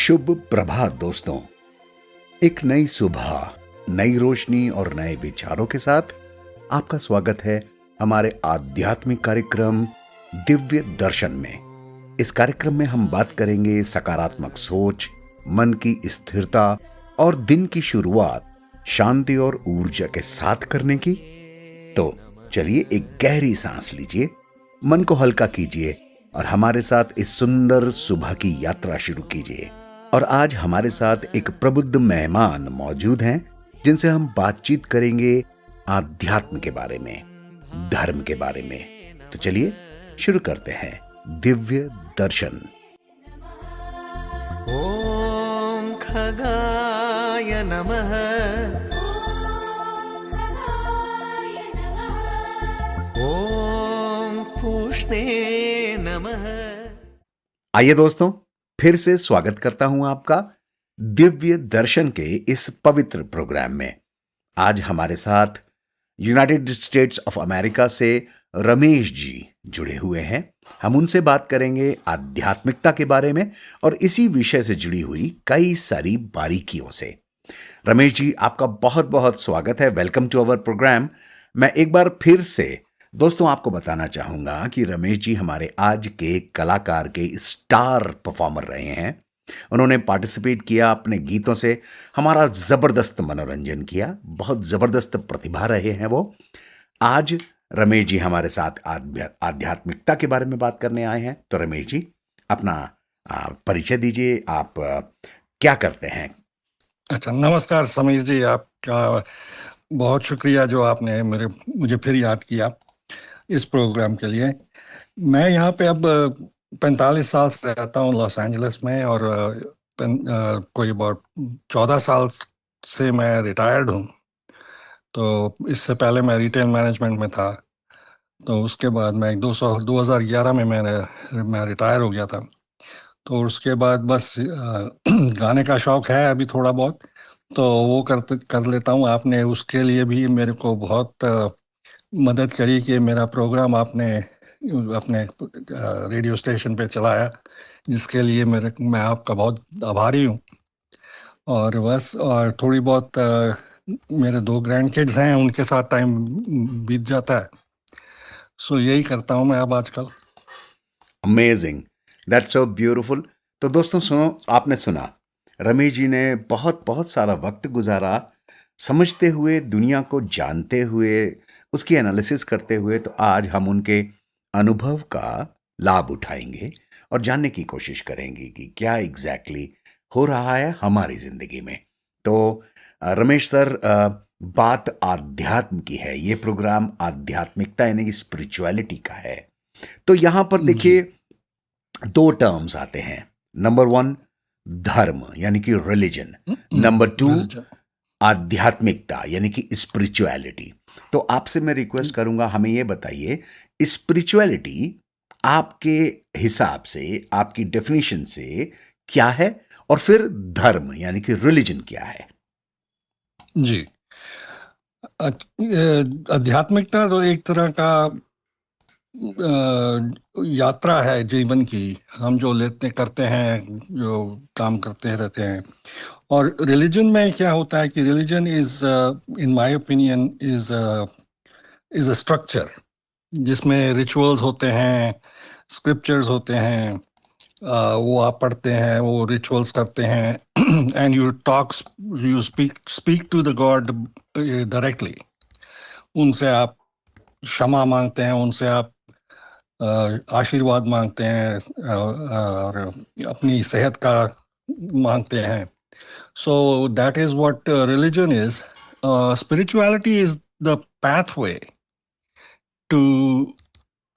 शुभ प्रभात दोस्तों। एक नई सुबह, नई रोशनी और नए विचारों के साथ आपका स्वागत है हमारे आध्यात्मिक कार्यक्रम दिव्य दर्शन में। इस कार्यक्रम में हम बात करेंगे सकारात्मक सोच, मन की स्थिरता और दिन की शुरुआत शांति और ऊर्जा के साथ करने की। तो चलिए एक गहरी सांस लीजिए, मन को हल्का कीजिए और हमारे साथ इस सुंदर सुबह की यात्रा शुरू कीजिए। और आज हमारे साथ एक प्रबुद्ध मेहमान मौजूद हैं जिनसे हम बातचीत करेंगे आध्यात्म के बारे में, धर्म के बारे में। तो चलिए शुरू करते हैं दिव्य दर्शन। ओम खगाय नमः। ओम पूष्णे नमः। आइए दोस्तों, फिर से स्वागत करता हूं आपका दिव्य दर्शन के इस पवित्र प्रोग्राम में। आज हमारे साथ यूनाइटेड स्टेट्स ऑफ अमेरिका से रमेश जी जुड़े हुए हैं। हम उनसे बात करेंगे आध्यात्मिकता के बारे में और इसी विषय से जुड़ी हुई कई सारी बारीकियों से। रमेश जी, आपका बहुत बहुत स्वागत है। Welcome to our programme. मैं एक बार फिर से दोस्तों आपको बताना चाहूंगा कि रमेश जी हमारे आज के कलाकार के स्टार परफॉर्मर रहे हैं। उन्होंने पार्टिसिपेट किया, अपने गीतों से हमारा जबरदस्त मनोरंजन किया। बहुत जबरदस्त प्रतिभा रहे हैं वो। आज रमेश जी हमारे साथ आध्यात्मिकता के बारे में बात करने आए हैं। तो रमेश जी, अपना परिचय दीजिए। आप क्या करते हैं? अच्छा, नमस्कार समीर जी। आपका बहुत शुक्रिया जो आपने मुझे फिर याद किया इस प्रोग्राम के लिए। मैं यहाँ पे अब 45 साल से रहता हूँ लॉस एंजलिस में, और कोई बहुत 14 साल से मैं रिटायर्ड हूँ। तो इससे पहले मैं रिटेल मैनेजमेंट में था। तो उसके बाद मैं 2011 में मैं रिटायर हो गया था। तो उसके बाद बस गाने का शौक है अभी थोड़ा बहुत, तो वो कर लेता हूँ। आपने उसके लिए भी मेरे को बहुत मदद करी कि मेरा प्रोग्राम आपने अपने रेडियो स्टेशन पे चलाया, जिसके लिए मैं आपका बहुत आभारी हूँ। और बस, और थोड़ी बहुत मेरे 2 ग्रैंड किड्स हैं, उनके साथ टाइम बीत जाता है। सो यही करता हूँ मैं अब आजकल। Amazing, that's so beautiful. तो दोस्तों सुनो, आपने सुना रमेश जी ने बहुत बहुत सारा वक्त गुजारा समझते हुए, दुनिया को जानते हुए, उसकी एनालिसिस करते हुए। तो आज हम उनके अनुभव का लाभ उठाएंगे और जानने की कोशिश करेंगे कि क्या एग्जैक्टली हो रहा है हमारी जिंदगी में। तो रमेश सर, बात आध्यात्म की है। ये प्रोग्राम आध्यात्मिकता यानी कि स्पिरिचुअलिटी का है। तो यहां पर देखिए 2 टर्म्स आते हैं। नंबर 1 धर्म यानी कि रिलीजन, नंबर 2 आध्यात्मिकता यानी कि स्पिरिचुअलिटी। तो आपसे मैं रिक्वेस्ट करूंगा, हमें ये बताइए स्पिरिचुअलिटी आपके हिसाब से, आपकी डेफिनेशन से क्या है, और फिर धर्म यानी कि रिलीजन क्या है? जी, आध्यात्मिकता तो एक तरह का यात्रा है जीवन की। हम जो करते हैं, जो काम करते रहते हैं। और रिलीजन में क्या होता है कि religion is, in my opinion, is a structure जिसमें रिचुअल्स होते हैं, स्क्रिप्चर्स होते हैं। वो आप पढ़ते हैं, वो रिचुअल्स करते हैं and you speak to the god directly. उनसे आप क्षमा मांगते हैं, उनसे आप आशीर्वाद मांगते हैं, और अपनी सेहत का मांगते हैं। So that is what religion is. Spirituality is the pathway to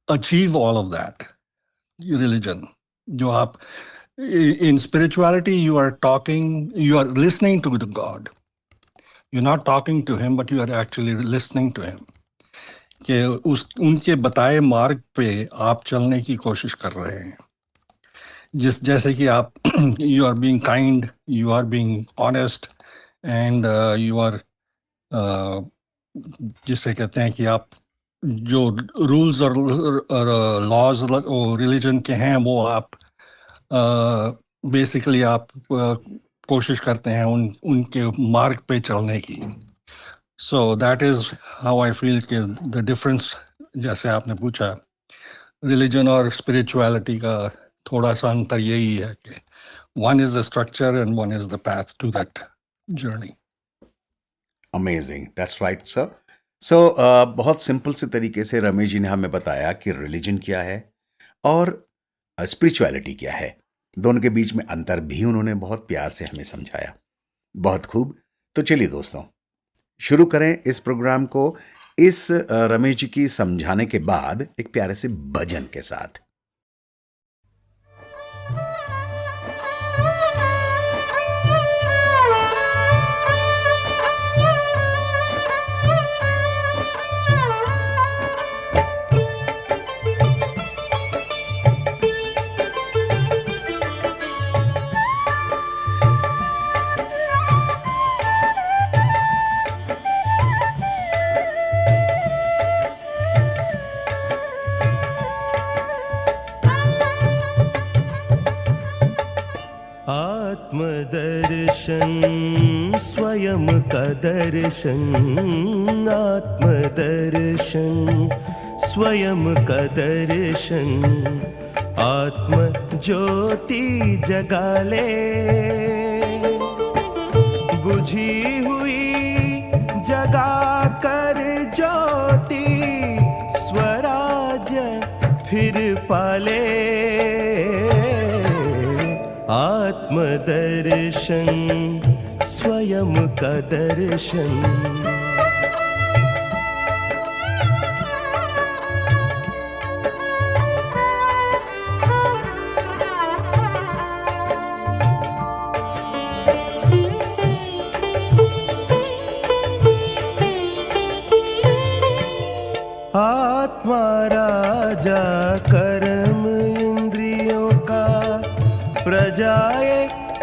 achieve all of that. Religion, जो आप in spirituality, you are listening to the God. You're not talking to him, but you are actually listening to him. कि उनके बताए मार्ग पे आप चलने की कोशिश कर रहे हैं। जैसे कि आप you are being kind, you are being honest, and you are, जिसे कहते हैं कि आप जो रूल्स और लॉज रिलीजन के हैं वो आप बेसिकली आप कोशिश करते हैं उनके मार्ग पे चलने की. So that is how I feel कि द डिफरेंस, जैसे आपने पूछा, रिलीजन और स्पिरिचुअलिटी का थोड़ा सा अंतर यही है कि one is the structure and one is the path to that journey. Amazing, that's right sir. So बहुत सिंपल से तरीके से रमेश जी ने हमें बताया कि रिलीजन क्या है और स्पिरिचुअलिटी क्या है. दोनों के बीच में अंतर भी उन्होंने बहुत प्यार से हमें समझाया. बहुत खूब. तो चलिए दोस्तों, शुरू करें इस प्रोग्राम को इस रमेश जी की समझाने के बाद एक प्यारे से भजन के साथ. आत्मदर्शन स्वयं का दर्शन, आत्मदर्शन स्वयं का दर्शन, आत्म ज्योति जगा ले, बुझी हुई जगा कर ज्योति, स्वराज्य फिर पाले. आत्मदर्शन स्वयं का दर्शन. आत्मा राजा कर्म इंद्रियों का, प्रजाए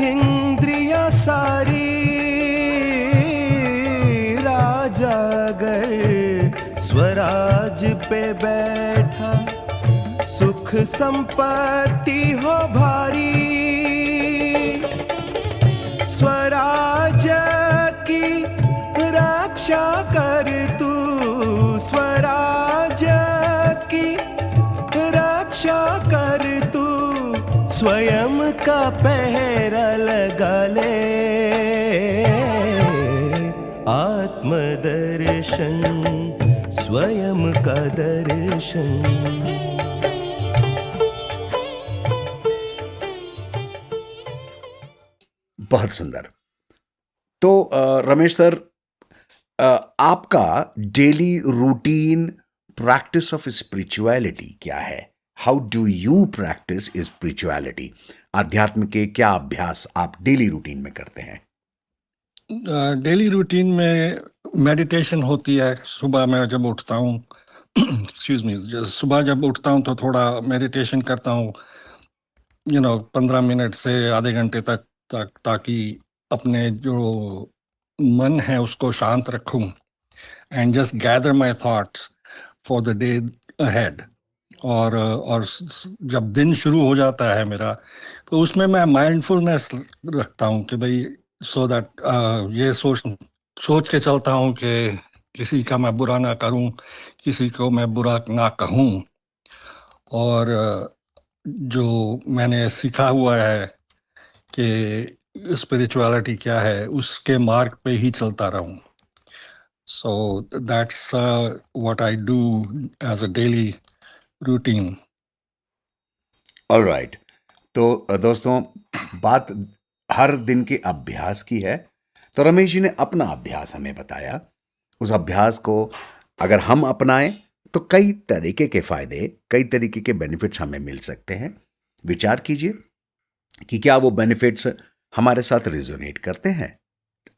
इंद्रिया सारी. राजा अगर स्वराज पे बैठा, सुख संपत्ति हो भारी. स्वराज की रक्षा कर तू, स्वराज की रक्षा कर तू, स्वयं का पहरा लगा ले. आत्मदर्शन स्वयं का दर्शन. बहुत सुंदर. तो रमेश सर, आपका daily routine practice of spirituality क्या है? How do you practice spirituality? आध्यात्म के क्या अभ्यास आप डेली रूटीन में करते हैं? डेली रूटीन में मेडिटेशन होती है. सुबह मैं जब उठता हूँ एक्सक्यूज मी, सुबह जब उठता हूँ तो थोड़ा मेडिटेशन करता हूँ, 15 मिनट से आधे घंटे तक, ताकि अपने जो मन है उसको शांत रखूं and just gather my thoughts for the day ahead. और जब दिन शुरू हो जाता है मेरा, तो उसमें मैं माइंडफुलनेस रखता हूँ कि भाई, सो दैट ये सोच के चलता हूँ कि किसी का मैं बुरा ना करूँ, किसी को मैं बुरा ना कहूँ. और जो मैंने सीखा हुआ है कि स्पिरिचुअलिटी क्या है, उसके मार्ग पे ही चलता रहूं. So that's what I do as a daily routine. Alright. तो दोस्तों, बात हर दिन के अभ्यास की है. तो रमेश जी ने अपना अभ्यास हमें बताया. उस अभ्यास को अगर हम अपनाएं तो कई तरीके के फायदे, कई तरीके के बेनिफिट्स हमें मिल सकते हैं. विचार कीजिए कि क्या वो बेनिफिट्स हमारे साथ रिजोनेट करते हैं.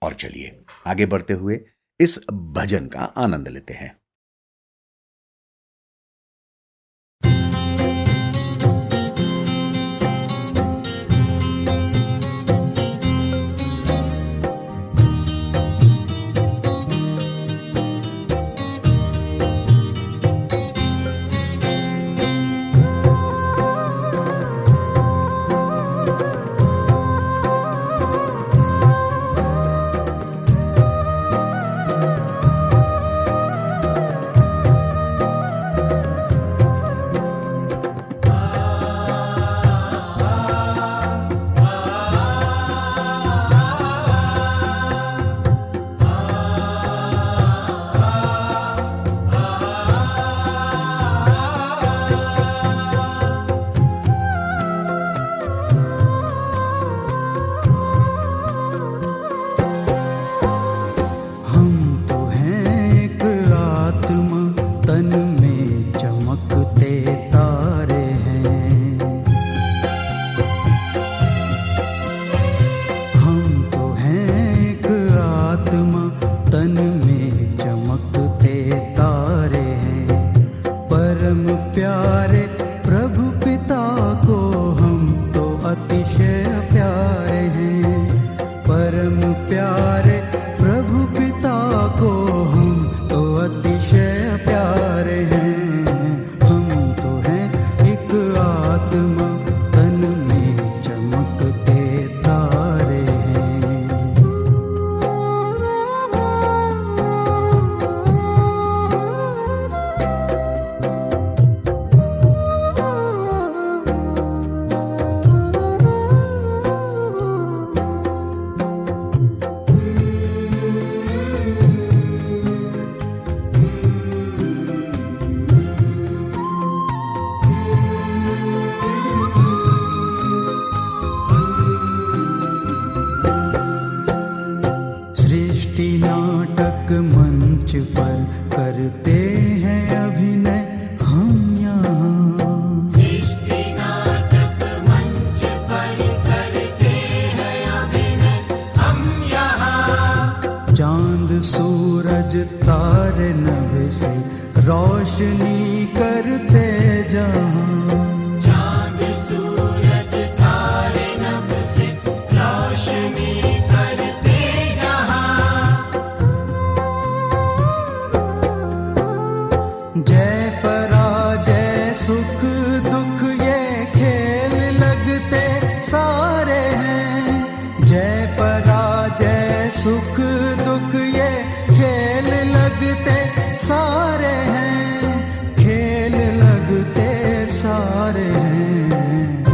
और चलिए आगे बढ़ते हुए इस भजन का आनंद लेते हैं. आत्मा तन में चमकते तारे हैं। परम प्यारे प्रभु पिता को हम तो अतिशय प्यारे हैं। परम प्यारे प्रभु पिता को हम तो अतिशय प्यारे हैं। हम तो हैं एक आत्मा तन में चमकते तारे हैं। सृष्टि नाटक मंच पर करते हैं अभिनय हम यहाँ। सृष्टि नाटक मंच पर करते हैं अभिनय हम यहाँ। चांद सूरज तारे नभ से रोशनी करते जहाँ। चांद सूरज तारे नभ से रोशनी करते जहाँ। जय पराजय सुख दुख ये खेल लगते सारे हैं। जय पराजय सुख दुख ये खेल लगते सारे हैं। खेल लगते सारे हैं।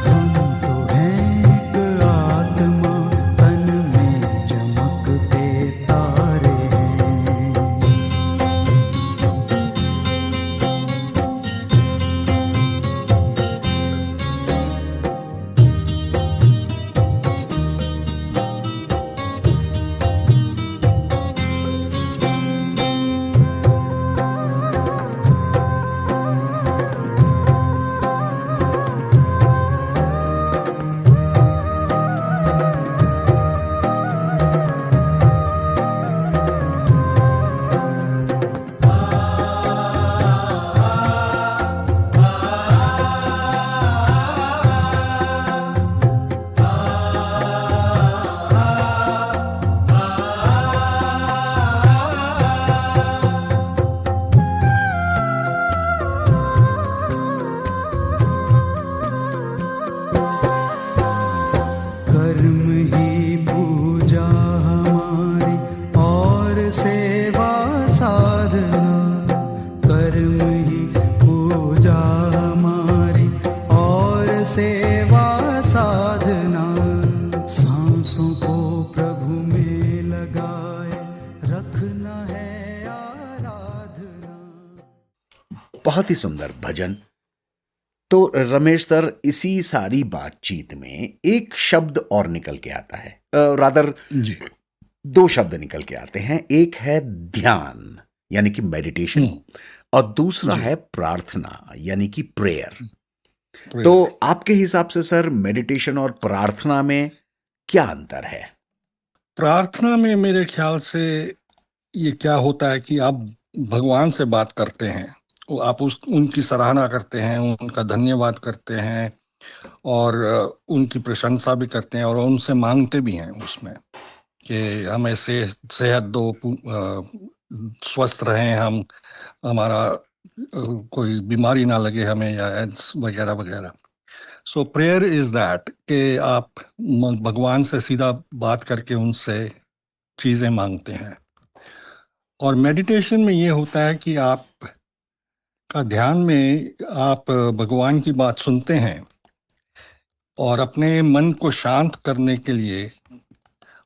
हम तो हैं एक आत्मा तन में चमकते तारे हैं। कर्म ही पूजा हमारी और सेवा साधना। कर्म ही पूजा हमारी और सेवा साधना। सांसों को प्रभु में लगाए रखना है आराधना। बहुत ही सुंदर भजन। तो रमेश सर, इसी सारी बातचीत में एक शब्द और निकल के आता है, रादर जी। दो शब्द निकल के आते हैं। एक है ध्यान यानी कि मेडिटेशन, और दूसरा जी। है प्रार्थना यानी कि प्रेयर। Prayer। तो आपके हिसाब से सर, मेडिटेशन और प्रार्थना में क्या अंतर है? प्रार्थना में मेरे ख्याल से ये क्या होता है कि आप भगवान से बात करते हैं, आप उनकी सराहना करते हैं, उनका धन्यवाद करते हैं और उनकी प्रशंसा भी करते हैं और उनसे मांगते भी हैं उसमें कि हमें सेहत दो, स्वस्थ रहें हम, हमारा कोई बीमारी ना लगे हमें या वगैरह वगैरह। सो प्रेयर इज दैट कि आप भगवान से सीधा बात करके उनसे चीज़ें मांगते हैं। और मेडिटेशन में ये होता है कि आप का ध्यान में आप भगवान की बात सुनते हैं और अपने मन को शांत करने के लिए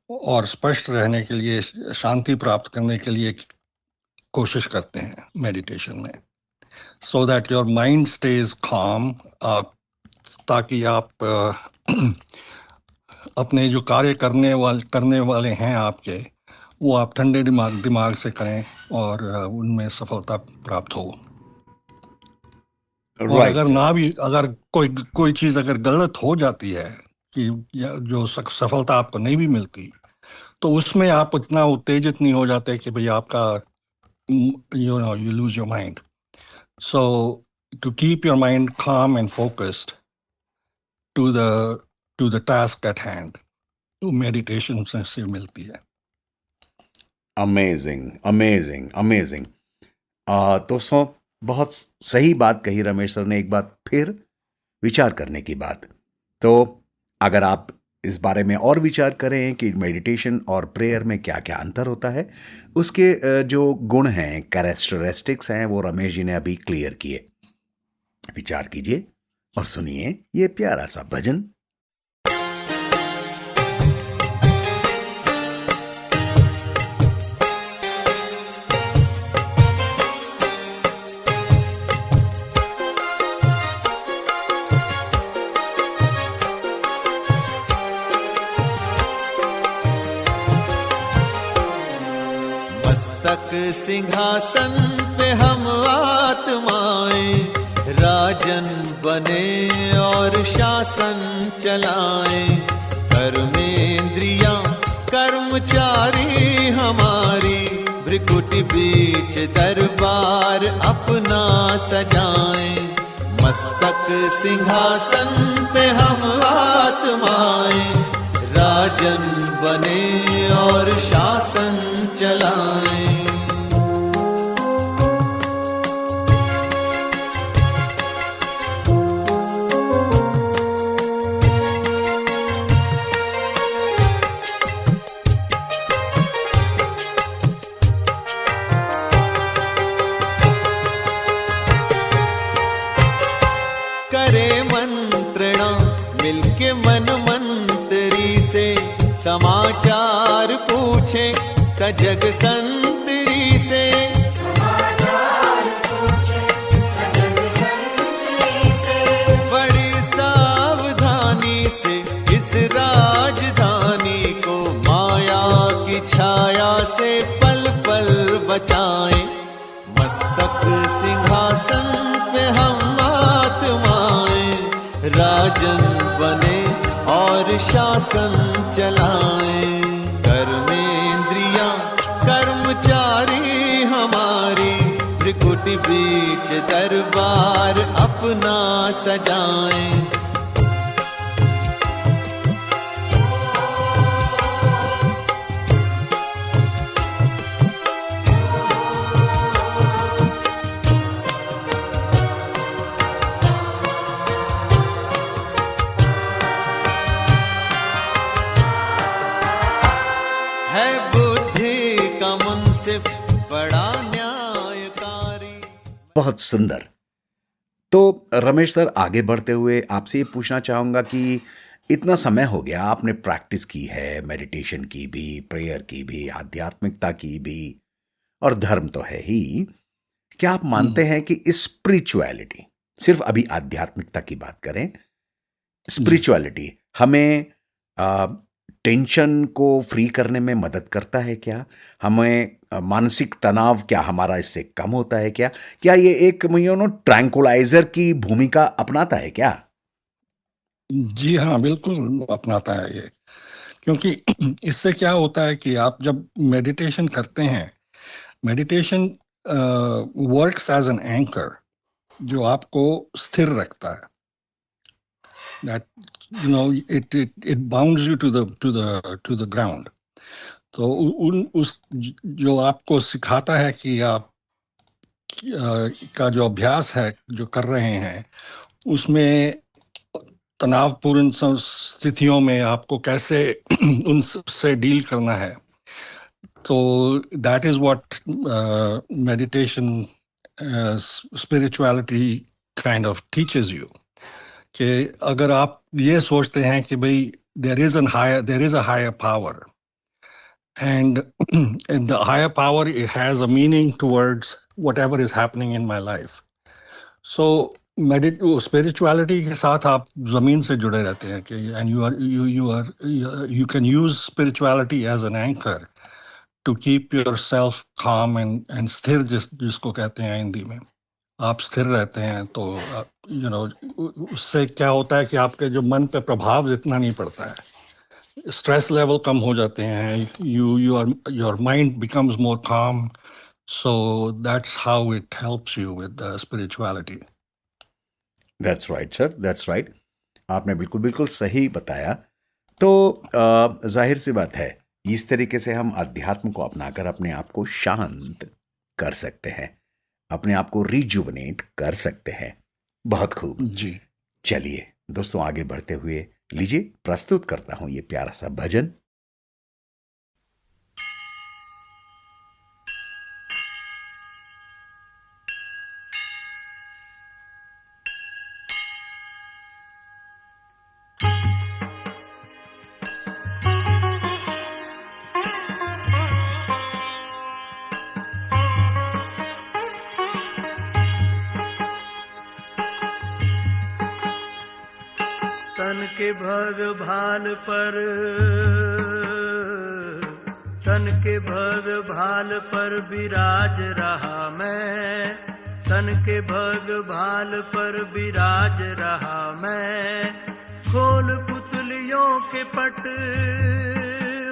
और स्पष्ट रहने के लिए, शांति प्राप्त करने के लिए कोशिश करते हैं मेडिटेशन में, so that your mind stage calm, ताकि आप अपने जो कार्य करने वाले हैं आपके, वो आप ठंडे दिमाग से करें और उनमें सफलता प्राप्त हो। और राइट अगर सर। ना भी, अगर कोई चीज अगर गलत हो जाती है कि जो सफलता आपको नहीं भी मिलती, तो उसमें आप इतना उत्तेजित नहीं हो जाते कि भाई आपका you lose your mind. So to keep your mind calm and focused to the task at hand, तो मेडिटेशन से मिलती है। Amazing amazing amazing. दोस्तों, बहुत सही बात कही रमेश सर ने, एक बात फिर विचार करने की बात। तो अगर आप इस बारे में और विचार करें कि मेडिटेशन और प्रेयर में क्या क्या अंतर होता है, उसके जो गुण हैं, कैरेक्टरिस्टिक्स हैं, वो रमेश जी ने अभी क्लियर किए। विचार कीजिए और सुनिए ये प्यारा सा भजन। मस्तक सिंहासन पे हम आत्माएं राजन बने और शासन चलाएं। कर्मेंद्रियां कर्मचारी हमारी, भ्रिकुटी बीच दरबार अपना सजाएं। मस्तक सिंहासन पे हम आत्माएं राजन बने और शासन चलाएं। करे मंत्रणा मिलके मन मंत्री से, समाचार पूछे सजग संतरी से। बड़ी सावधानी से इस राजधानी को माया की छाया से पल पल बचाएं। मस्तक सिंहासन पे हम आत्माएं राजन बने और शासन चलाएं। कर्मेंद्रियां कर्मचारी हमारी, त्रिकुटी बीच दरबार अपना सजाएं। है बुद्धि का मुंसिफ बड़ा न्यायकारी। बहुत सुंदर। तो रमेश सर, आगे बढ़ते हुए आपसे ये पूछना चाहूँगा कि इतना समय हो गया, आपने प्रैक्टिस की है, मेडिटेशन की भी, प्रेयर की भी, आध्यात्मिकता की भी, और धर्म तो है ही। क्या आप मानते हैं कि स्पिरिचुअलिटी, सिर्फ अभी आध्यात्मिकता की बात करें, स्पिरिचुअलिटी हमें टेंशन को फ्री करने में मदद करता है क्या? हमें मानसिक तनाव क्या हमारा इससे कम होता है क्या? क्या ये एक ट्रैंकुलाइजर की भूमिका अपनाता है क्या? जी हाँ, बिल्कुल अपनाता है ये। क्योंकि इससे क्या होता है कि आप जब मेडिटेशन करते हैं, meditation works as an anchor, जो आपको स्थिर रखता है। That it bounds you to the ground. तो उस जो आपको सिखाता है कि आप का जो अभ्यास है जो कर रहे हैं, उसमें तनावपूर्ण स्थितियों में आपको कैसे उनसे डील करना है। तो that is what meditation spirituality kind of teaches you. कि अगर आप ये सोचते हैं कि भाई there is a higher power, and the higher power, it has a meaning towards whatever is happening in my life. So spirituality के साथ आप जमीन से जुड़े रहते हैं कि and you can use spirituality as an anchor to keep yourself calm and स्थिर जिसको कहते हैं हिंदी में। आप स्थिर रहते हैं तो यू नो उससे क्या होता है कि आपके जो मन पे प्रभाव इतना नहीं पड़ता है, स्ट्रेस लेवल कम हो जाते हैं, योर माइंड बिकम्स मोर काम, so that's how it helps you with spirituality. That's right sir, that's right. आपने बिल्कुल बिल्कुल सही बताया। तो जाहिर सी बात है, इस तरीके से हम अध्यात्म को अपनाकर अपने आप को शांत कर सकते हैं, अपने आप को रिजुवनेट कर सकते हैं। बहुत खूब। जी। चलिए दोस्तों, आगे बढ़ते हुए लीजिए प्रस्तुत करता हूं ये प्यारा सा भजन। तन के भग भाल पर, तन के भग भाल पर विराज रहा मैं, तन के भग भाल पर विराज रहा मैं। खोल पुतलियों के पट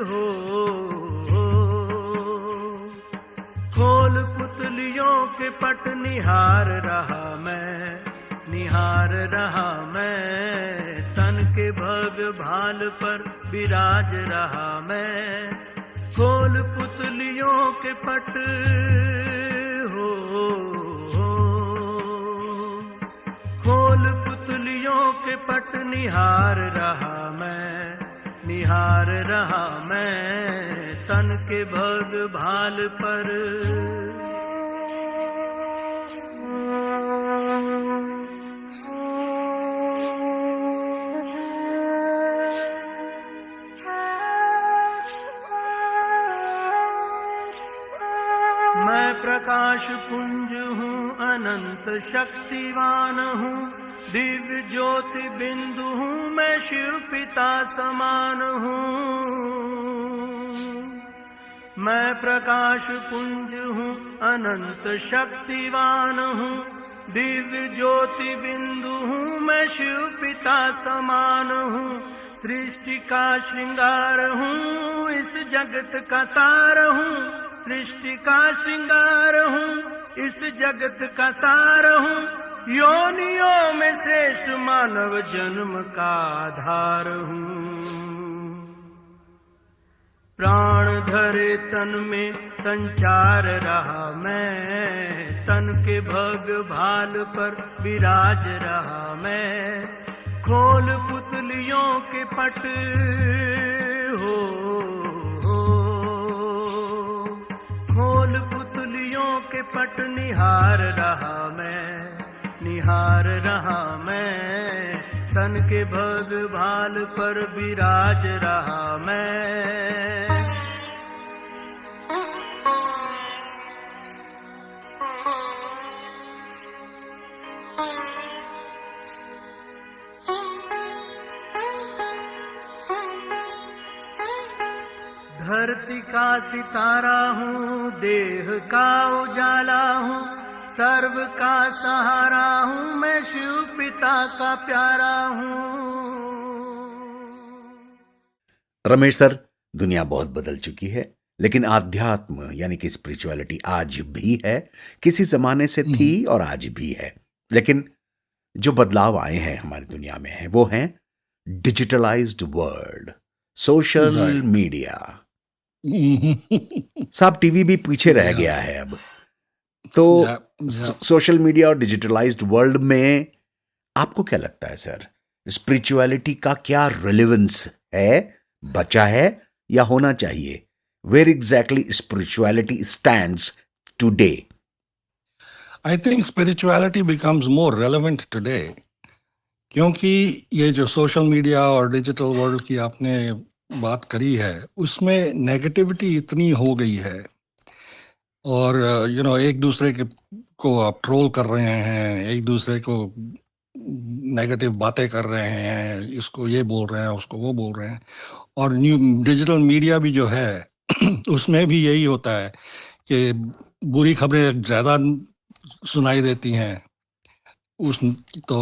हो, खोल पुतलियों के पट निहार रहा मैं, निहार रहा मैं। तन के भग भाल पर विराज रहा मैं। खोल पुतलियों के पट हो, खोल पुतलियों के पट निहार रहा मैं, निहार रहा मैं। तन के भग भाल पर। मैं प्रकाश पुंज हूँ, अनंत शक्तिवान हूँ, दिव्य ज्योति बिंदु हूँ, मैं शिव पिता समान हूँ। मैं प्रकाश पुंज हूँ, अनंत शक्तिवान हूँ, दिव्य ज्योति बिंदु हूँ, मैं शिव पिता समान हूँ। सृष्टि का श्रृंगार हूँ, इस जगत का सार हूँ, सृष्टि का श्रृंगार हूँ, इस जगत का सार हूँ। योनियों में श्रेष्ठ मानव जन्म का आधार हूँ। प्राण धरे तन में संचार रहा मैं, तन के भग भाल पर विराज रहा मैं। खोल पुतलियों के पट हो, खोल पुतलियों के पट निहार रहा मैं, निहार रहा मैं। तन के भग भाल पर विराज रहा मैं। धरती का सितारा हूँ, देह का उजाला हूँ, सर्व का सहारा हूँ, मैं शिव पिता का प्यारा हूँ। रमेश सर, दुनिया बहुत बदल चुकी है, लेकिन आध्यात्म यानी कि स्पिरिचुअलिटी आज भी है, किसी जमाने से थी और आज भी है। लेकिन जो बदलाव आए हैं हमारी दुनिया में है वो हैं digitalised world, social Right. Media. साहब टीवी भी पीछे रह Yeah. गया है अब तो। Yeah. सोशल मीडिया और डिजिटलाइज्ड वर्ल्ड में आपको क्या लगता है सर, स्पिरिचुअलिटी का क्या रिलेवेंस है, बचा है या होना चाहिए? Where exactly spirituality stands today? I think spirituality becomes more relevant today, क्योंकि ये जो सोशल मीडिया और डिजिटल वर्ल्ड की आपने बात करी है, उसमें नेगेटिविटी इतनी हो गई है और एक दूसरे को आप ट्रोल कर रहे हैं, एक दूसरे को नेगेटिव बातें कर रहे हैं, इसको ये बोल रहे हैं, उसको वो बोल रहे हैं। और न्यू डिजिटल मीडिया भी जो है उसमें भी यही होता है कि बुरी खबरें ज़्यादा सुनाई देती हैं उस तो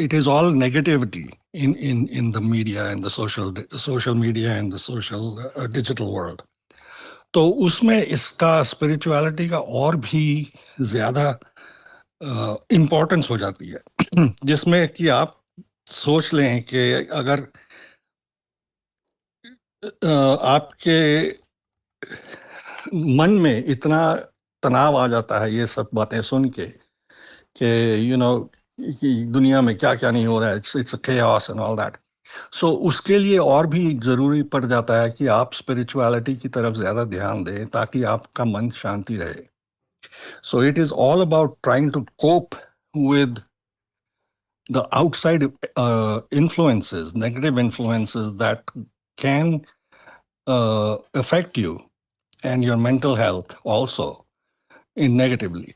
it is all negativity in the media and the social media and the social digital world. तो उसमें इसका स्पिरिचुअलिटी का और भी ज्यादा इम्पोर्टेंस हो जाती है जिसमें कि आप सोच लें कि अगर आपके मन में इतना तनाव आ जाता है ये सब बातें सुन के कि कि दुनिया में क्या क्या नहीं हो रहा है, it's chaos and all that. सो उसके लिए और भी जरूरी पड़ जाता है कि आप स्पिरिचुअलिटी की तरफ ज्यादा ध्यान दें ताकि आपका मन शांति रहे. So it is all about trying to cope with the outside influences, negative influences that can affect you and your mental health also in negatively.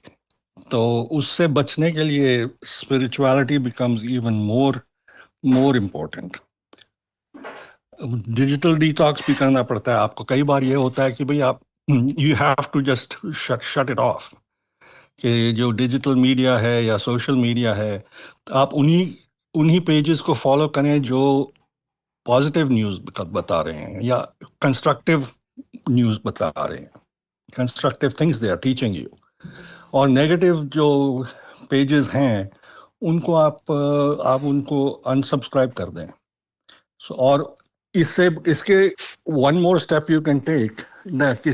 तो उससे बचने के लिए spirituality becomes even more important. Digital detox भी करना पड़ता है आपको. कई बार ये होता है कि भाई आप you have to just shut it off कि जो डिजिटल मीडिया है या सोशल मीडिया है आप उन्हीं पेजेस को फॉलो करें जो पॉजिटिव न्यूज़ बता रहे हैं या कंस्ट्रक्टिव न्यूज़ बता रहे हैं, constructive things they are teaching you. और नेगेटिव जो पेजेस हैं उनको आप उनको अनसब्सक्राइब कर दें. और इसके one more step you can take,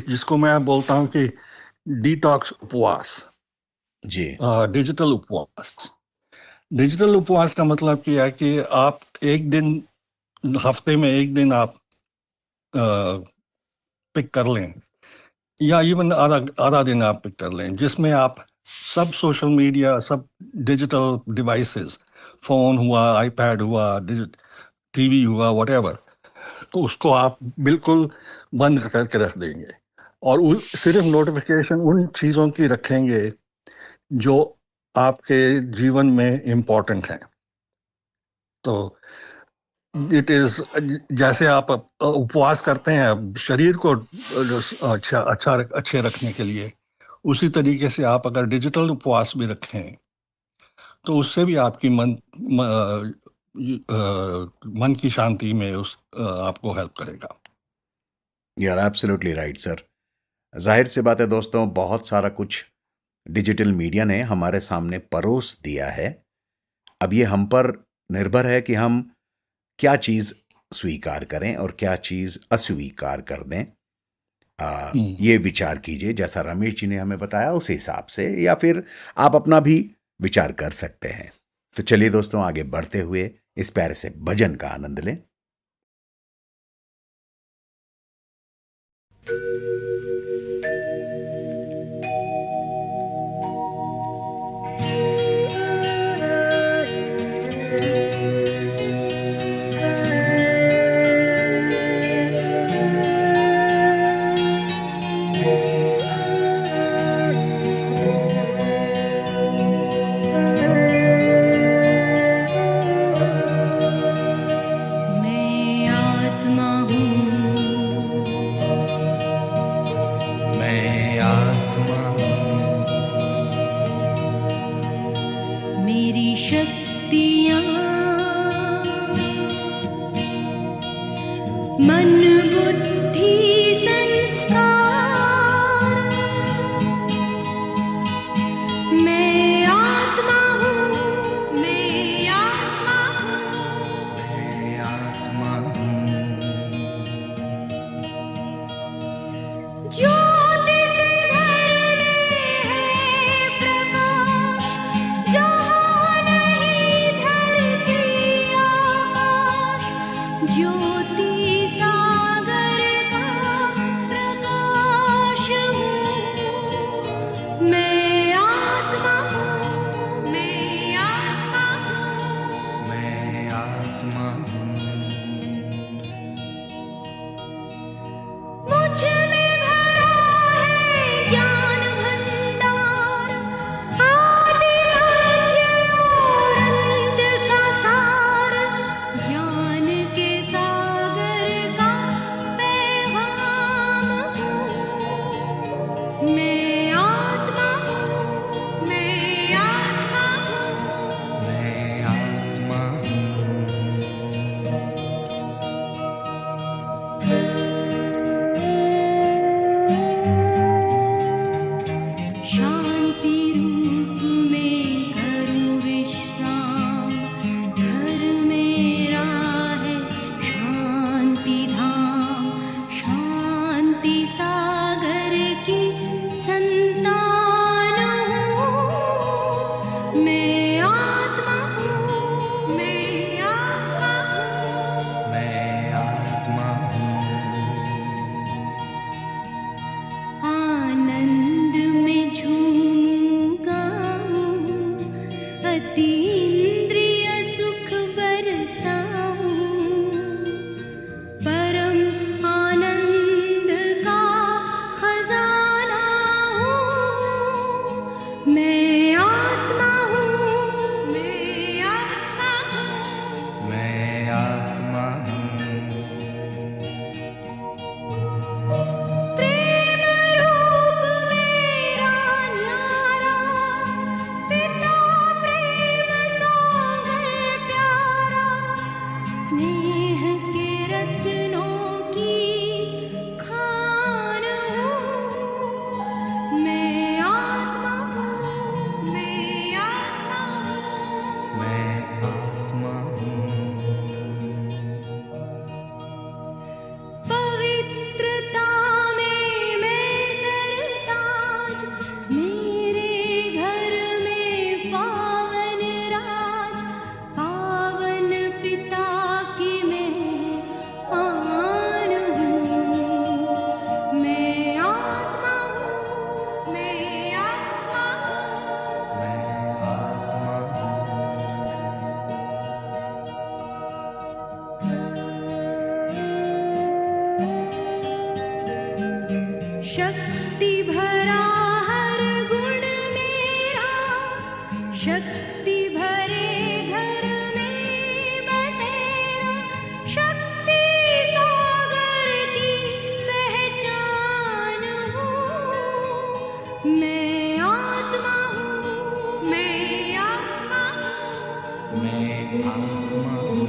जिसको मैं बोलता हूँ कि डिटॉक्स उपवास जी. डिजिटल उपवास. डिजिटल उपवास का मतलब क्या है कि आप एक दिन, हफ्ते में एक दिन आप पिक कर लें या इवन आधा दिन आप पिक कर लें जिसमें आप सब सोशल मीडिया, सब डिजिटल डिवाइसेस, फोन हुआ, आईपैड हुआ, टीवी हुआ, व्हाटएवर, तो उसको आप बिल्कुल बंद करके रख देंगे और सिर्फ नोटिफिकेशन उन चीज़ों की रखेंगे जो आपके जीवन में इम्पोर्टेंट हैं. तो इट इज जैसे आप उपवास करते हैं शरीर को अच्छे रखने के लिए, उसी तरीके से आप अगर डिजिटल उपवास भी रखें तो उससे भी आपकी मन की शांति में आपको हेल्प करेगा. You are absolutely right sir. जाहिर सी बात है दोस्तों, बहुत सारा कुछ डिजिटल मीडिया ने हमारे सामने परोस दिया है. अब ये हम पर निर्भर है कि हम क्या चीज़ स्वीकार करें और क्या चीज़ अस्वीकार कर दें. ये विचार कीजिए जैसा रमेश जी ने हमें बताया उस हिसाब से, या फिर आप अपना भी विचार कर सकते हैं. तो चलिए दोस्तों, आगे बढ़ते हुए इस प्यारे से भजन का आनंद लें. शक्ति भरा हर गुण मेरा, शक्ति भरे घर में बसेरा, शक्ति सागर की पहचान हूँ। मैं आत्मा हूँ, मैं आत्मा हूँ, मैं आत्मा हूँ।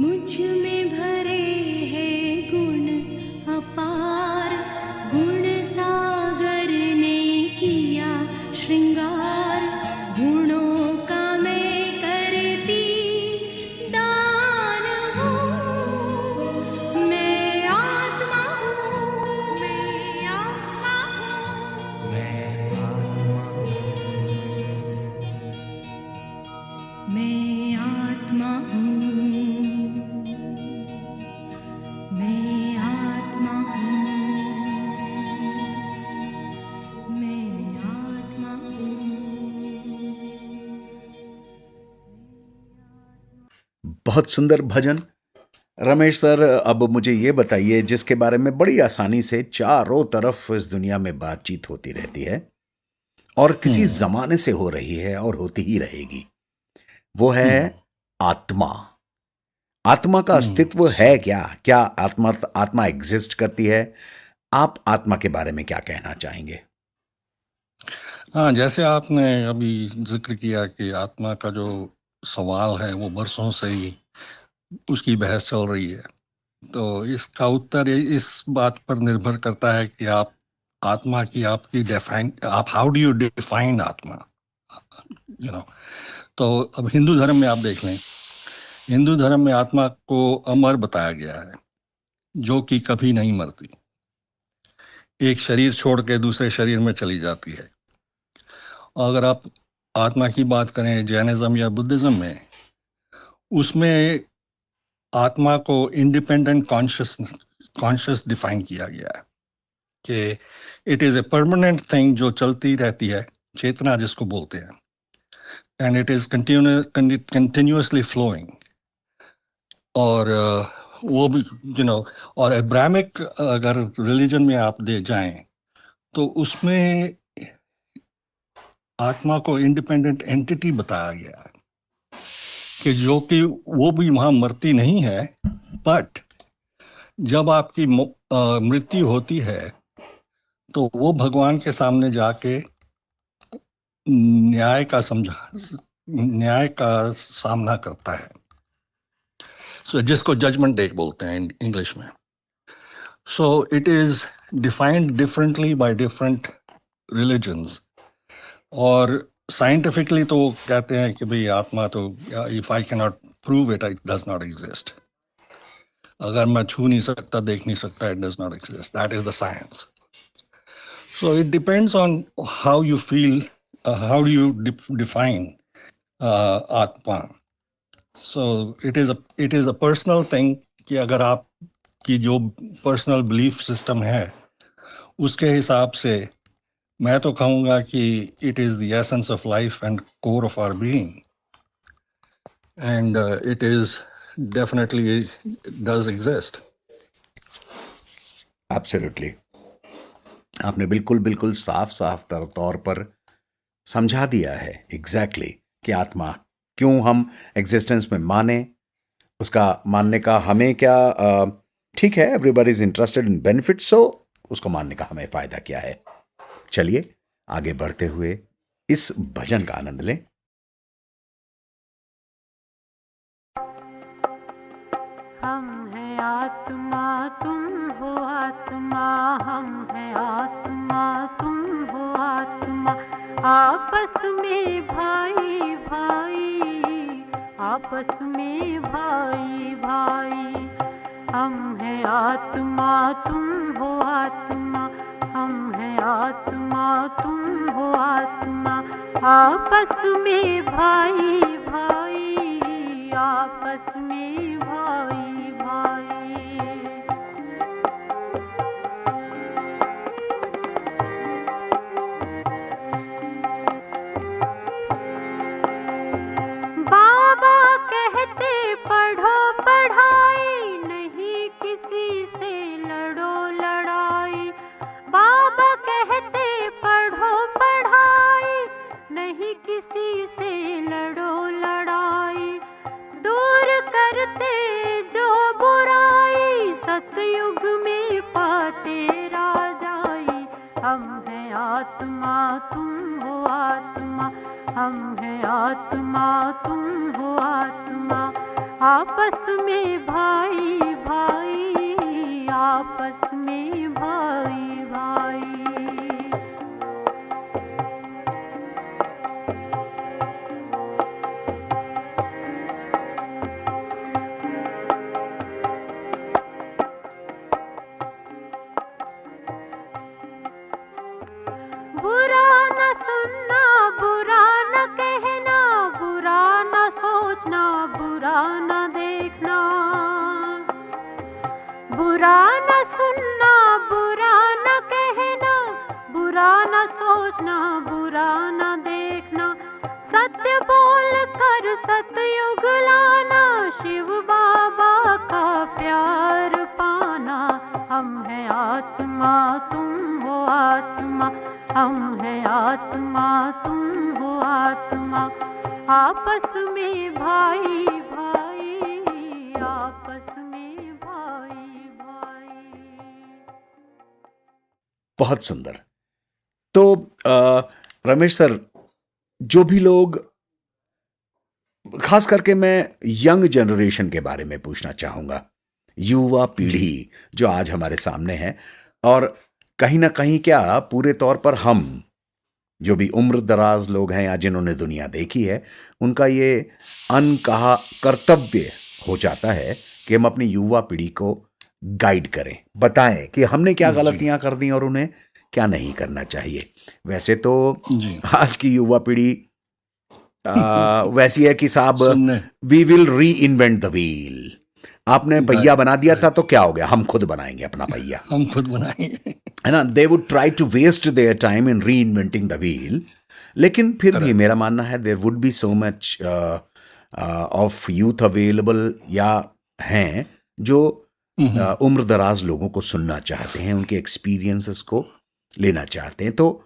मुझ में भरे हैं गुण अपार, गुण सागर ने किया श्रृंगार, गुणों का मैं करती दान हूँ। मैं आत्मा हूँ, मैं आत्मा हूँ, मैं आत्मा हूँ। मैं आत्मा हूँ, मैं आत्मा हूँ, मैं आत्मा हूँ। बहुत सुंदर भजन। रमेश सर, अब मुझे ये बताइए, जिसके बारे में बड़ी आसानी से चारों तरफ इस दुनिया में बातचीत होती रहती है और किसी जमाने से हो रही है और होती ही रहेगी, वो है आत्मा। आत्मा का अस्तित्व है क्या? क्या आत्मा एग्जिस्ट करती है? आप आत्मा के बारे में क्या कहना चाहेंगे? हाँ, जैसे आपने अभी जिक्र किया कि आत्मा का जो सवाल है वो बरसों से ही उसकी बहस चल रही है, तो इसका उत्तर इस बात पर निर्भर करता है कि आप आत्मा की आपकी हाउ डू यू डिफाइन आत्मा, तो अब हिंदू धर्म में आप देख लें, हिंदू धर्म में आत्मा को अमर बताया गया है, जो कि कभी नहीं मरती, एक शरीर छोड़ के दूसरे शरीर में चली जाती है। अगर आप आत्मा की बात करें जैनिज्म या बुद्धिज्म में, उसमें आत्मा को इंडिपेंडेंट कॉन्शियस डिफाइन किया गया है कि it is a permanent thing जो चलती रहती है, चेतना जिसको बोलते हैं, and it is continuously flowing. और वो भी और अब्राहमिक अगर रिलीजन में आप दे जाएं तो उसमें आत्मा को इंडिपेंडेंट एंटिटी बताया गया है कि जो कि वो भी वहां मरती नहीं है, बट जब आपकी मृत्यु होती है तो वो भगवान के सामने जाके न्याय का सामना करता है, जिसको जजमेंट डे बोलते हैं इंग्लिश में। So it is defined differently by different religions, और साइंटिफिकली तो कहते हैं कि भाई आत्मा तो if I can not prove it does not exist, अगर मैं छू नहीं सकता, देख नहीं सकता, it does not exist, that is the science. So it depends on how you feel, how do you define आत्मा। So it is a personal thing कि अगर आप की जो पर्सनल बिलीफ सिस्टम है उसके हिसाब से मैं तो कहूँगा कि it is the essence of life and core of our being, and it is definitely does exist. Absolutely, आपने बिल्कुल साफ तौर पर समझा दिया है एग्जैक्टली कि आत्मा क्यों हम एग्जिस्टेंस में माने, उसका मानने का हमें क्या, ठीक है, everybody is interested in benefit, so उसको मानने का हमें फायदा क्या है। चलिए आगे बढ़ते हुए इस भजन का आनंद लें। हम हैं आत्मा, तुम हो आत्मा, हम हैं आत्मा, तुम हो आत्मा, आपस में भाई भाई, आपस में भाई भाई। हम हैं आत्मा, तुम हो आत्मा, हम हैं आत्मा, तुम हो आत्मा, आपस में भाई भाई, आपस में भाई भाई। बाबा कहते पढ़ो पढ़ाई, नहीं किसी आत्मा तुम हो आत्मा आपस में भाई भाई आपस में भाई भाई बुरा न सुनना बुरा न कहना बुरा न सोचना बुरा न देखना बुरा न सुनना बुरा न कहना बुरा न सोचना बुरा न देखना सत्य बोल कर सतयुग लाना शिव बाबा का प्यार पाना हम हैं आत्मा तुम हो आत्मा हम हैं आत्मा तुम हो आत्मा आपस में भाई भाई आपस में भाई भाई बहुत सुंदर। तो रमेश सर, जो भी लोग, खास करके मैं यंग जनरेशन के बारे में पूछना चाहूँगा, युवा पीढ़ी जो आज हमारे सामने है, और कहीं ना कहीं क्या पूरे तौर पर हम जो भी उम्र दराज लोग हैं या जिन्होंने दुनिया देखी है, उनका ये अनकहा कर्तव्य हो जाता है कि हम अपनी युवा पीढ़ी को गाइड करें, बताएं कि हमने क्या गलतियां कर दी और उन्हें क्या नहीं करना चाहिए। वैसे तो आज की युवा पीढ़ी वैसी है कि साहब वी विल री इन्वेंट द व्हील। आपने पहिया बना दिया था तो क्या हो गया, हम खुद बनाएंगे अपना पहिया, हम खुद बनाएंगे, है ना। They would try to waste their time in reinventing the wheel. लेकिन फिर भी मेरा मानना है there would be so much of youth available या हैं जो उम्र दराज लोगों को सुनना चाहते हैं, उनके एक्सपीरियंसेस को लेना चाहते हैं। तो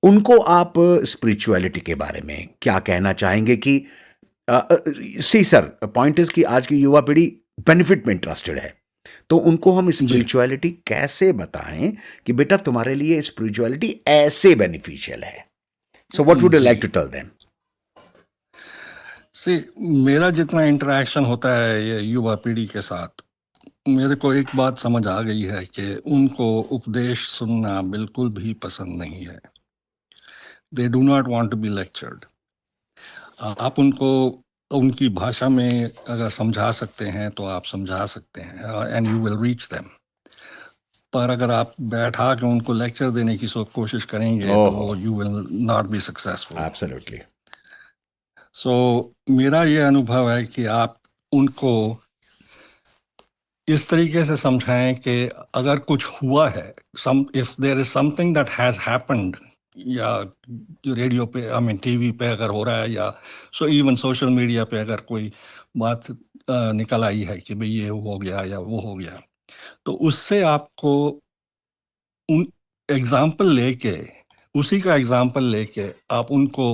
उनको आप स्पिरिचुअलिटी के बारे में क्या कहना चाहेंगे कि सी सर, पॉइंट इज कि आज की युवा पीढ़ी बेनिफिट में इंटरेस्टेड है, तो उनको हम स्पिरिचुअलिटी कैसे बताएं कि बेटा तुम्हारे लिए स्पिरिचुअलिटी ऐसे बेनिफिशियल है। So what would you like to tell them? See, मेरा जितना इंटरेक्शन होता है ये युवा पीढ़ी के साथ, मेरे को एक बात समझ आ गई है कि उनको उपदेश सुनना बिल्कुल भी पसंद नहीं है। They do not want to be lectured. आप उनको उनकी भाषा में अगर समझा सकते हैं तो आप समझा सकते हैं and you will reach them. पर अगर आप बैठा के उनको लेक्चर देने की कोशिश करेंगे तो you will not be successful. Absolutely. So मेरा ये अनुभव है कि आप उनको इस तरीके से समझाएं कि अगर कुछ हुआ है, if there is something that has happened, या रेडियो पे, आई मीन टीवी पे अगर हो रहा है, या इवन सोशल मीडिया पे अगर कोई बात निकल आई है कि भाई ये हो गया या वो हो गया, तो उससे आपको उन एग्जाम्पल लेके, उसी का एग्जाम्पल लेके आप उनको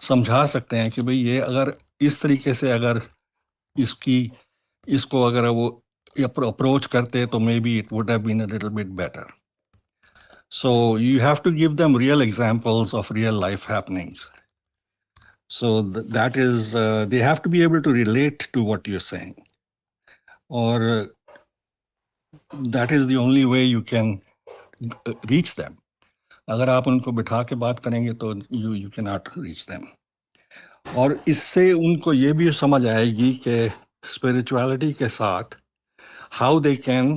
समझा सकते हैं कि भाई ये अगर इस तरीके से अगर इसको अगर वो अप्रोच करते तो maybe it would have been a little bit better. So you have to give them real examples of real life happenings. So that is, they have to be able to relate to what you're saying. Or that is the only way you can reach them. अगर आप उनको बिठा के बात करेंगे तो you cannot reach them. और इससे उनको ये भी समझ आएगी कि spirituality के साथ how they can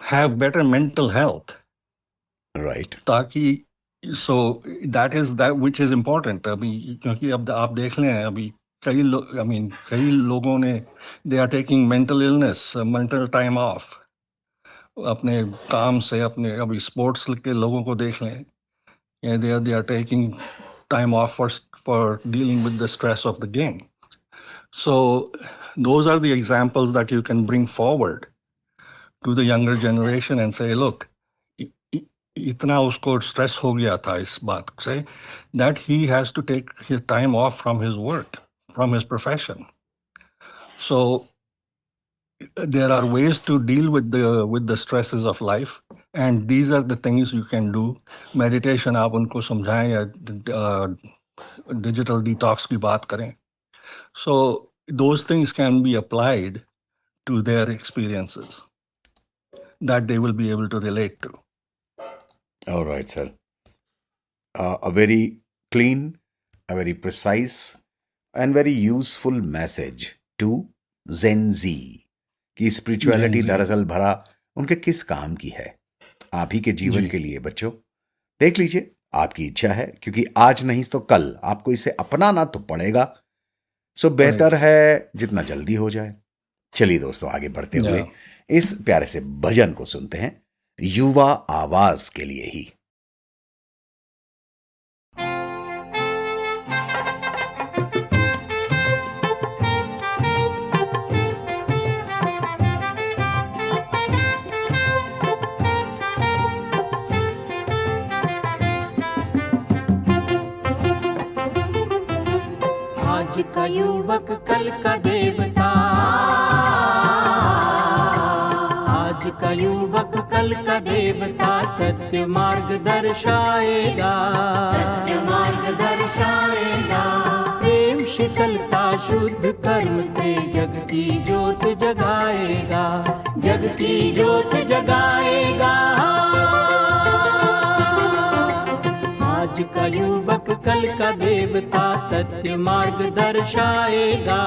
have better mental health. Right. ताकि so that is that which is important. अभी क्योंकि अब आप देख लें अभी कई लोगों ने they are taking mental illness, mental time off अपने काम से, अपने अभी स्पोर्ट्स के लोगों को देख लें, they are taking time off for dealing with the stress of the game. So those are the examples that you can bring forward to the younger generation and say, look, इतना उसको stress हो गया था इस बात से, that he has to take his time off from his work, from his profession. So there are ways to deal with the stresses of life, and these are the things you can do. Meditation आप उनको समझाएं या digital detox की बात करें. So those things can be applied to their experiences that they will be able to relate to. All right, sir. A very clean, a very precise, and very useful message to Gen Z कि spirituality Gen Z. दरअसल भरा उनके किस काम की है, आप ही के जीवन जी. के लिए। बच्चों देख लीजिए, आपकी इच्छा है, क्योंकि आज नहीं तो कल आपको इसे अपनाना तो पड़ेगा। सो बेहतर है जितना जल्दी हो जाए। चलिए दोस्तों, आगे बढ़ते हुए Yeah. इस प्यारे से भजन को सुनते हैं, युवा आवाज के लिए ही। आज का युवक कल का देवता, आज का युवक कल का देवता, सत्य मार्ग दर्शाएगा, सत्य मार्ग दर्शाएगा। प्रेम शीतलता शुद्ध कर्म से जग की ज्योत जगाएगा, जग की ज्योत जगाएगा। आज का युवक कल का देवता, सत्य मार्ग दर्शाएगा।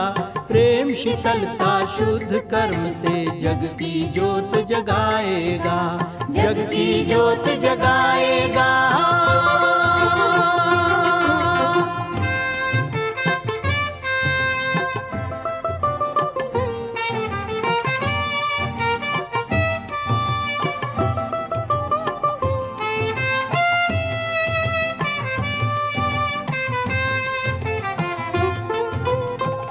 प्रेम शीतलता शुद्ध कर्म से जग की ज्योत जगाएगा, जग की ज्योत जगाएगा।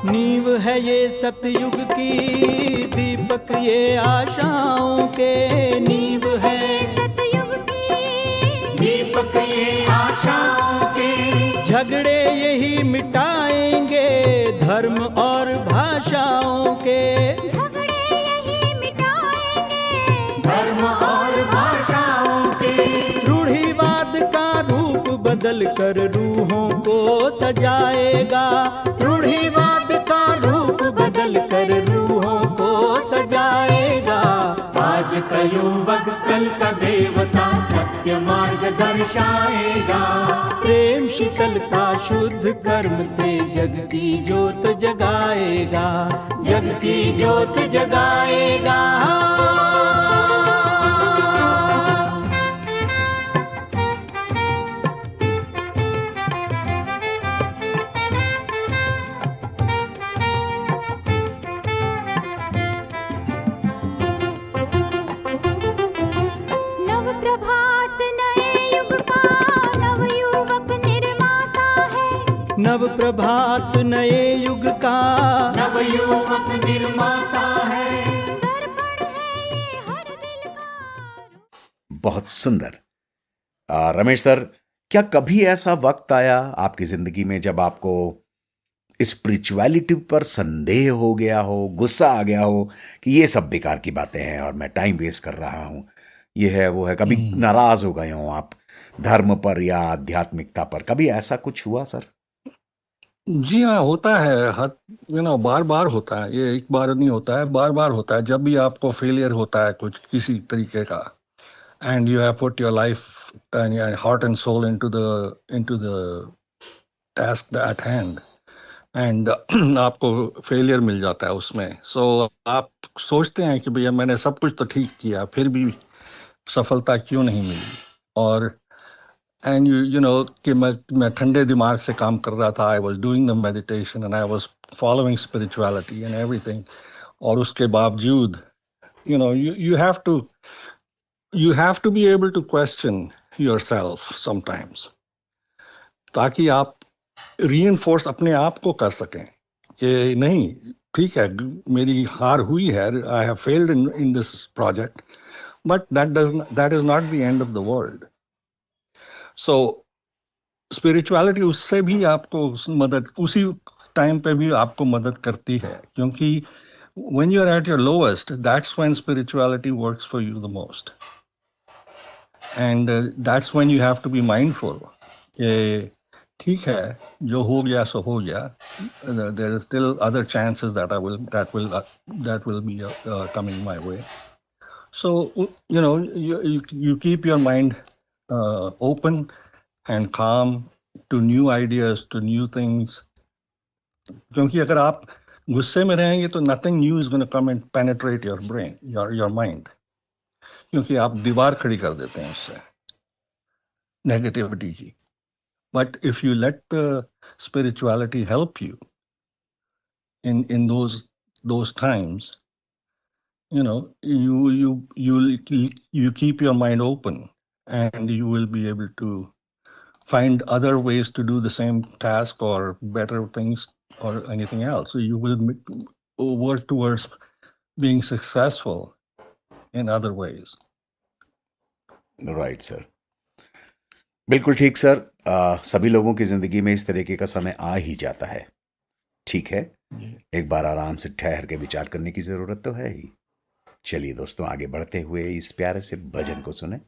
नींव है ये सतयुग की, दीपक ये आशाओं के। नींव है सतयुग की, दीपक ये आशाओं के। झगड़े यही मिटाएंगे धर्म और भाषाओं के, झगड़े यही मिटाएंगे धर्म और भाषाओं के। रूढ़िवाद का रूप बदल कर रूहों को सजाएगा, रूढ़िवाद का रूप बदल कर रूहों को सजाएगा। आज का युवक कल का देवता, सत्य मार्ग दर्शाएगा। प्रेम शीतलता शुद्ध कर्म से जग की ज्योत जगाएगा, जग की ज्योत जगाएगा। नव प्रभात नए युग का, नव युवक निर्माता है। दर्पण है ये हर दिल का। बहुत सुंदर। रमेश सर, क्या कभी ऐसा वक्त आया आपकी जिंदगी में जब आपको स्पिरिचुअलिटी पर संदेह हो गया हो, गुस्सा आ गया हो कि ये सब बेकार की बातें हैं और मैं टाइम वेस्ट कर रहा हूँ, ये है वो है, कभी नाराज हो गए हो आप धर्म पर या आध्यात्मिकता पर, कभी ऐसा कुछ हुआ सर? जी हाँ, होता है। हर बार बार होता है, ये एक बार नहीं होता है, बार बार होता है। जब भी आपको फेलियर होता है कुछ किसी तरीके का, and you have put your life and your heart and soul into the task at hand, and आपको फेलियर मिल जाता है उसमें। सो आप सोचते हैं कि भैया मैंने सब कुछ तो ठीक किया, फिर भी सफलता क्यों नहीं मिली। और एंड यू नो कि मैं ठंडे दिमाग से काम कर रहा था। I was doing the meditation and I was following spirituality and everything. और उसके बावजूद you have to be able to question yourself sometimes, ताकि आप रीइंफोर्स अपने आप को कर सकें कि नहीं, ठीक है, मेरी हार हुई है, I have failed in this project, but that is not the end of the world. So spirituality उससे भी आपको मदद, उसी टाइम पे भी आपको मदद करती है, क्योंकि when you are at your lowest, that's when spirituality works for you the most. and that's when you have to be mindful कि ठीक है, जो हो गया सो हो गया. There is still other chances that will be coming my way. So you keep your mind open and calm to new ideas, to new things. क्योंकि अगर आप गुस्से में रहेंगे तो nothing new is going to come and penetrate your brain, your mind. क्योंकि आप दीवार खड़ी कर देते हैं उससे नेगेटिविटी की. But if you let the spirituality help you in those times, you keep your mind open and you will be able to find other ways to do the same task or better things or anything else. So you will work towards being successful in other ways. Right sir, बिल्कुल ठीक sir. सभी लोगों की जिंदगी में इस तरीके का समय आ ही जाता है. ठीक है, एक बार आराम से ठहर के विचार करने की जरूरत तो है ही. चलिए दोस्तों, आगे बढ़ते हुए इस प्यारे से भजन को सुने.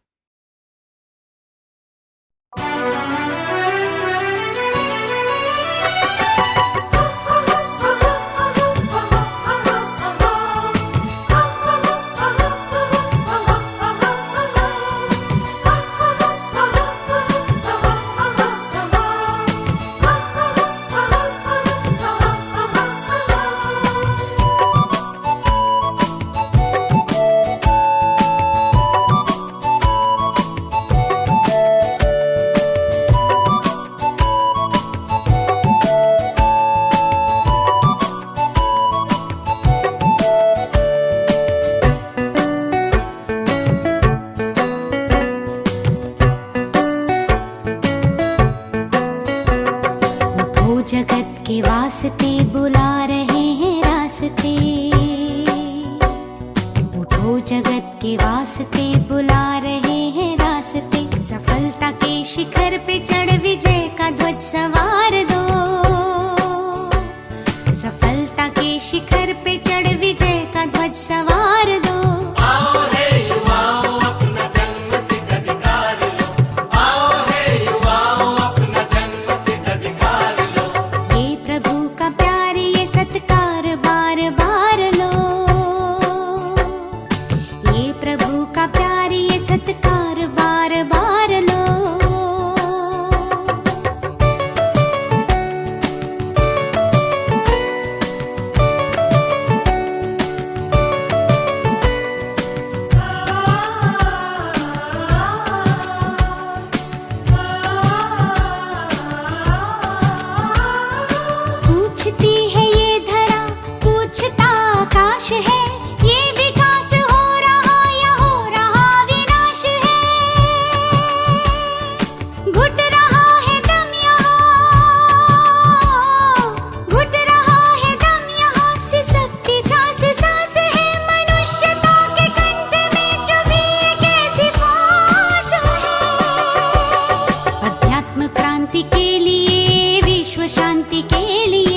उठो जगत के वास्ते बुला रहे हैं रास्ते. उठो जगत के वास्ते बुला रहे हैं रास्ते. सफलता के शिखर पे चढ़ विजय का ध्वज सवार दो. सफलता के शिखर पे चढ़ विजय का ध्वज सवार दो. ये प्रभु का प्यार, ये सत्कार बार बार लो. ये प्रभु का प्यार, ये सत्कार बार बार लो. पूछती है ये धरा, पूछता आकाश है. ये विकास हो रहा या हो रहा विनाश है. घुट रहा है दम यहाँ, घुट रहा है दम यहाँ से. शक्ति सांस सांस है. मनुष्यता के कंठ में चुभी एक ऐसी फांस है. अध्यात्म क्रांति के लिए, विश्व शांति के लिए.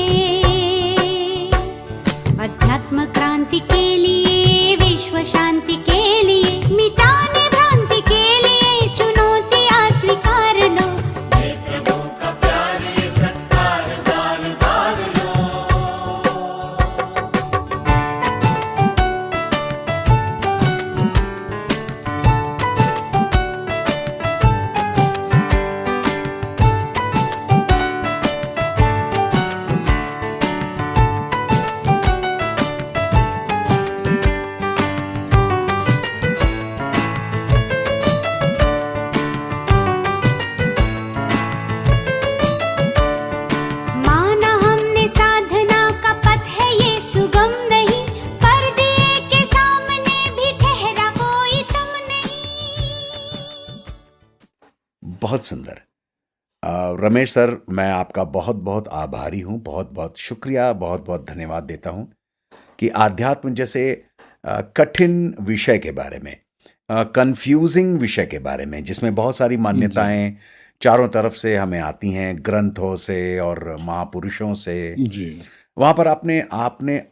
अध्यात्म क्रांति के लिए, विश्व शांति के लिए. मिटाने भ्रांति के लिए चुनौतियाँ स्वीकार लो. माना हमने साधना का पथ है ये सुगम नहीं. पर दिए के सामने भी ठहरा कोई दम नहीं. बहुत सुंदर. रमेश सर, मैं आपका बहुत बहुत आभारी हूँ. बहुत बहुत शुक्रिया, बहुत बहुत धन्यवाद देता हूँ कि आध्यात्म जैसे कठिन विषय के बारे में, कंफ्यूजिंग विषय के बारे में, जिसमें बहुत सारी मान्यताएं चारों तरफ से हमें आती हैं, ग्रंथों से और महापुरुषों से. जी. वहां पर आपने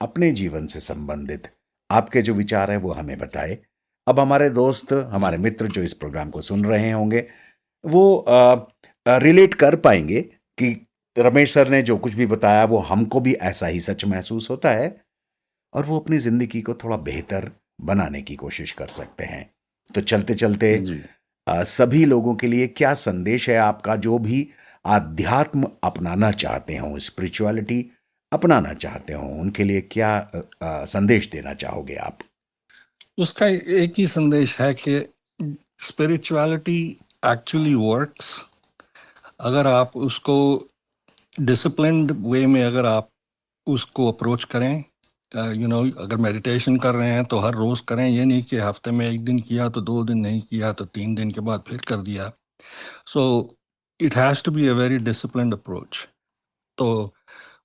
अपने जीवन से संबंधित आपके जो विचार है वो हमें बताए. अब हमारे दोस्त, हमारे मित्र जो इस प्रोग्राम को सुन रहे होंगे, वो रिलेट कर पाएंगे कि रमेश सर ने जो कुछ भी बताया वो हमको भी ऐसा ही सच महसूस होता है, और वो अपनी जिंदगी को थोड़ा बेहतर बनाने की कोशिश कर सकते हैं। तो चलते चलते जी। सभी लोगों के लिए क्या संदेश है आपका, जो भी आध्यात्म अपनाना चाहते हो, स्पिरिचुअलिटी अपनाना चाहते हो, उनके लिए क्या संदेश देना चाहोगे आप? उसका एक ही संदेश है कि स्पिरिचुअलिटी एक्चुअली वर्क्स अगर आप उसको डिसिप्लिन्ड वे में अगर आप उसको अप्रोच करें। अगर मेडिटेशन कर रहे हैं तो हर रोज करें, ये नहीं कि हफ्ते में 1 दिन किया तो 2 दिन नहीं किया तो 3 दिन के बाद फिर कर दिया। So it has to be a very disciplined approach. तो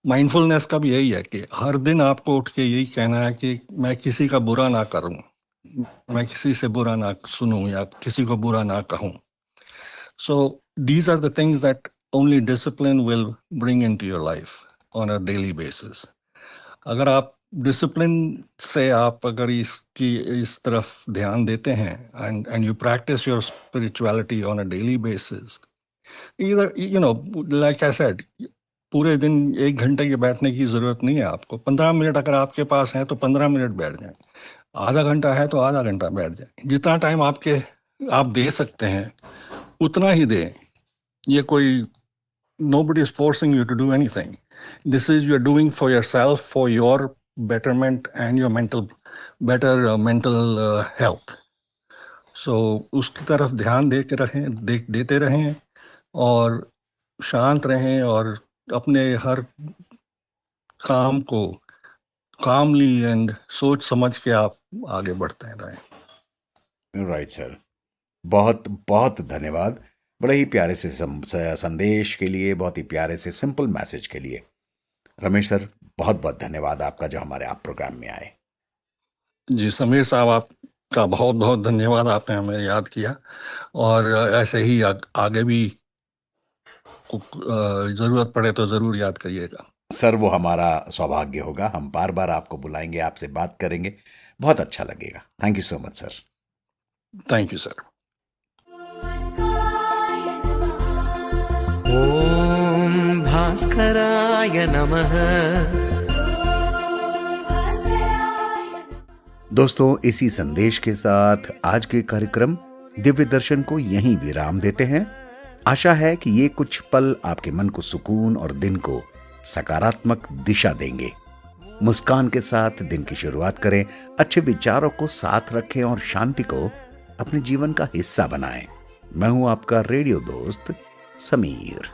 माइंडफुलनेस का भी यही है कि हर दिन आपको उठ के यही कहना है कि मैं किसी का बुरा ना करूं, मैं किसी से बुरा ना सुनूं या किसी को बुरा ना कहूं। So these are the things that only discipline will bring into your life on a daily basis. अगर आप डिसिप्लिन से आप अगर इस तरफ ध्यान देते हैं and you practice your spirituality on a daily basis, either like I said, पूरे दिन 1 घंटे के बैठने की जरूरत नहीं है आपको। 15 मिनट अगर आपके पास है तो 15 मिनट बैठ जाएं, आधा घंटा है तो आधा घंटा बैठ जाएं, जितना टाइम आप दे सकते हैं उतना ही दें। ये कोई nobody is forcing you to do anything. This is you're doing for yourself, for your betterment and your better mental health. So उसकी तरफ ध्यान देते रहें और शांत रहें और अपने हर काम को कामली एंड सोच समझ के आप आगे बढ़ते रहें। राइट सर, बहुत बहुत धन्यवाद बड़े ही प्यारे से संदेश के लिए, बहुत ही प्यारे से सिंपल मैसेज के लिए। रमेश सर, बहुत बहुत धन्यवाद आपका जो हमारे आप प्रोग्राम में आए। जी समीर साहब, आपका बहुत बहुत धन्यवाद, आपने हमें याद किया और ऐसे ही आगे भी जरूरत पड़े तो जरूर याद करिएगा। सर, वो हमारा सौभाग्य होगा, हम बार बार आपको बुलाएंगे, आपसे बात करेंगे, बहुत अच्छा लगेगा। Thank you so much sir. Thank you sir. ॐ भास्कराय नमः। दोस्तों, इसी संदेश के साथ आज के कार्यक्रम दिव्य दर्शन को यहीं विराम देते हैं। आशा है कि ये कुछ पल आपके मन को सुकून और दिन को सकारात्मक दिशा देंगे। मुस्कान के साथ दिन की शुरुआत करें, अच्छे विचारों को साथ रखें और शांति को अपने जीवन का हिस्सा बनाएं। मैं हूं आपका रेडियो दोस्त समीर।